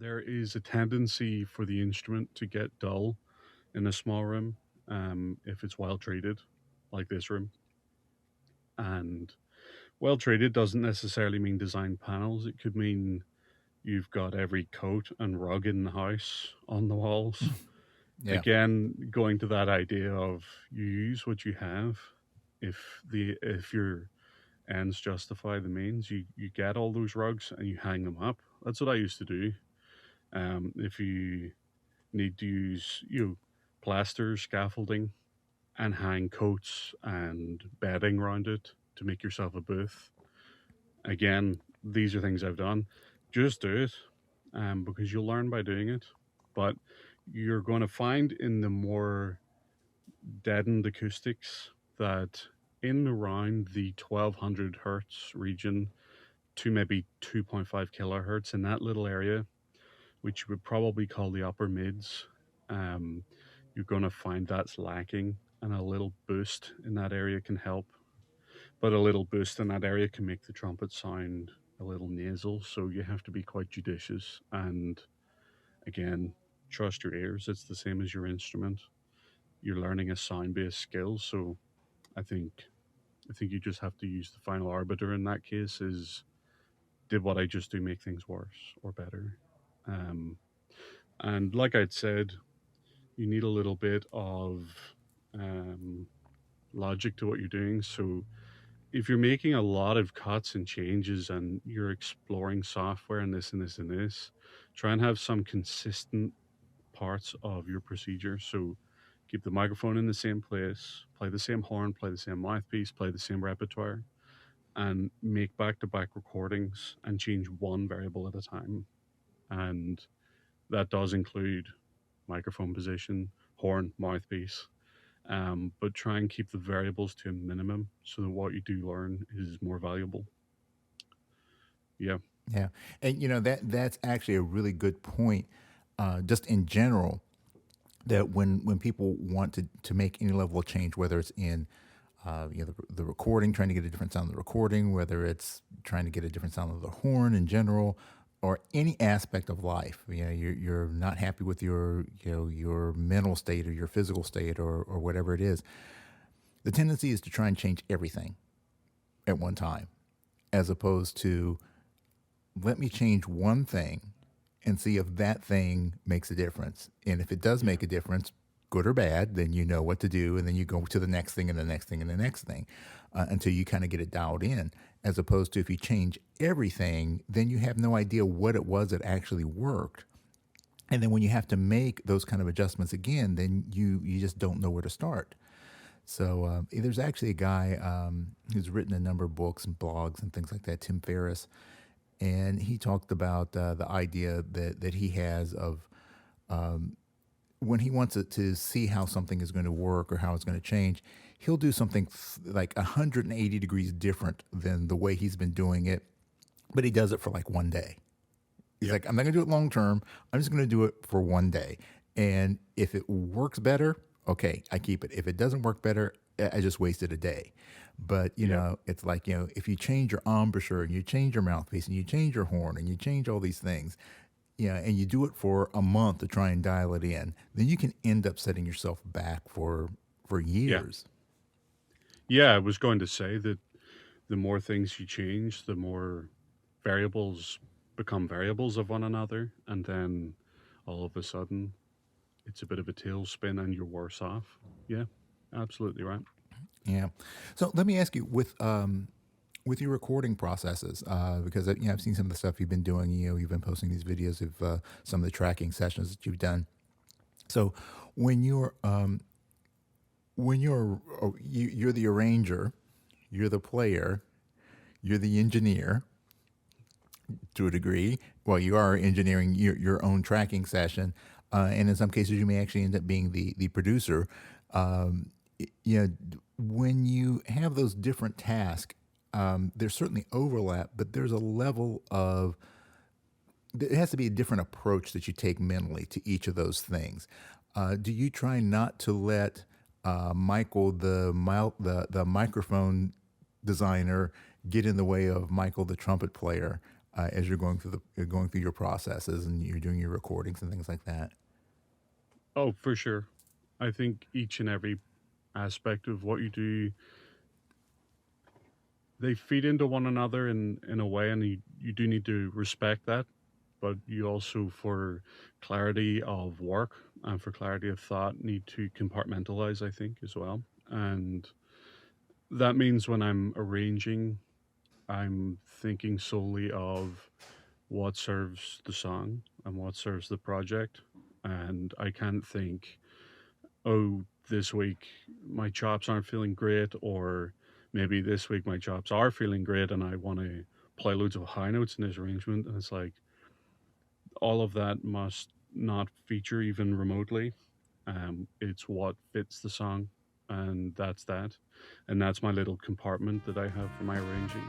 There is a tendency for the instrument to get dull in a small room if it's well treated, like this room. And well treated doesn't necessarily mean design panels. It could mean you've got every coat and rug in the house on the walls. Yeah. Again, going to that idea of you use what you have. If your ends justify the means, you get all those rugs and you hang them up. That's what I used to do. If you need to use plaster scaffolding and hang coats and bedding around it to make yourself a booth. Again, these are things I've done. Just do it, because you'll learn by doing it. But you're going to find in the more deadened acoustics that in around the 1200 hertz region to maybe 2.5 kilohertz in that little area, which you would probably call the upper mids, um, you're going to find that's lacking, and a little boost in that area can help. But a little boost in that area can make the trumpet sound a little nasal, so you have to be quite judicious. And again, trust your ears. It's the same as your instrument. You're learning a sound-based skill, so I think I think you just have to use the final arbiter in that case. Is did what I just do make things worse or better? Um, and like I'd said, you need a little bit of um, logic to what you're doing. So if you're making a lot of cuts and changes and you're exploring software and this and this and this, try and have some consistent parts of your procedure. So keep the microphone in the same place, play the same horn, play the same mouthpiece, play the same repertoire, and make back to back recordings and change one variable at a time. And that does include microphone position, horn, mouthpiece. But try and keep the variables to a minimum so that what you do learn is more valuable. Yeah. Yeah. And that's actually a really good point, just in general, that when people want to make any level of change, whether it's in the recording, trying to get a different sound of the recording, whether it's trying to get a different sound of the horn in general, or any aspect of life, you're not happy with your mental state or your physical state or whatever it is. The tendency is to try and change everything at one time, as opposed to let me change one thing and see if that thing makes a difference. And if it does Yeah. make a difference, good or bad, then you know what to do. And then you go to the next thing and the next thing and the next thing, until you kind of get it dialed in. As opposed to if you change everything, then you have no idea what it was that actually worked. And then when you have to make those kind of adjustments again, then you just don't know where to start. So there's actually a guy who's written a number of books and blogs and things like that, Tim Ferriss, and he talked about the idea that he has of when he wants it to see how something is going to work or how it's going to change, he'll do something like 180 degrees different than the way he's been doing it, but he does it for like one day. He's Yep. like, I'm not going to do it long term. I'm just going to do it for one day. And if it works better, okay, I keep it. If it doesn't work better, I just wasted a day. But, Yep. it's like, if you change your embouchure and you change your mouthpiece and you change your horn and you change all these things, and you do it for a month to try and dial it in, then you can end up setting yourself back for Yeah. years. Yeah. I was going to say that the more things you change, the more variables become variables of one another. And then all of a sudden, it's a bit of a tailspin and you're worse off. Yeah. Absolutely right. Yeah. So let me ask you, with your recording processes, because I've seen some of the stuff you've been doing. You've been posting these videos of some of the tracking sessions that you've done. So when you're the arranger, you're the player, you're the engineer to a degree. Well, you are engineering your own tracking session, and in some cases, you may actually end up being the producer. Um, when you have those different tasks, there's certainly overlap, but there's a level of there has to be a different approach that you take mentally to each of those things. Do you try not to let Michael, the microphone designer, get in the way of Michael, the trumpet player? as you're going through you're going through your processes and you're doing your recordings and things like that. Oh, for sure. I think each and every aspect of what you do, they feed into one another in a way, and you do need to respect that. But you also, for clarity of work and for clarity of thought, need to compartmentalize, I think, as well. And that means when I'm arranging, I'm thinking solely of what serves the song and what serves the project. And I can't think, oh, this week my chops aren't feeling great, or maybe this week my chops are feeling great and I want to play loads of high notes in this arrangement. And it's like all of that must not feature even remotely. It's what fits the song, and that's that. And that's my little compartment that I have for my arranging.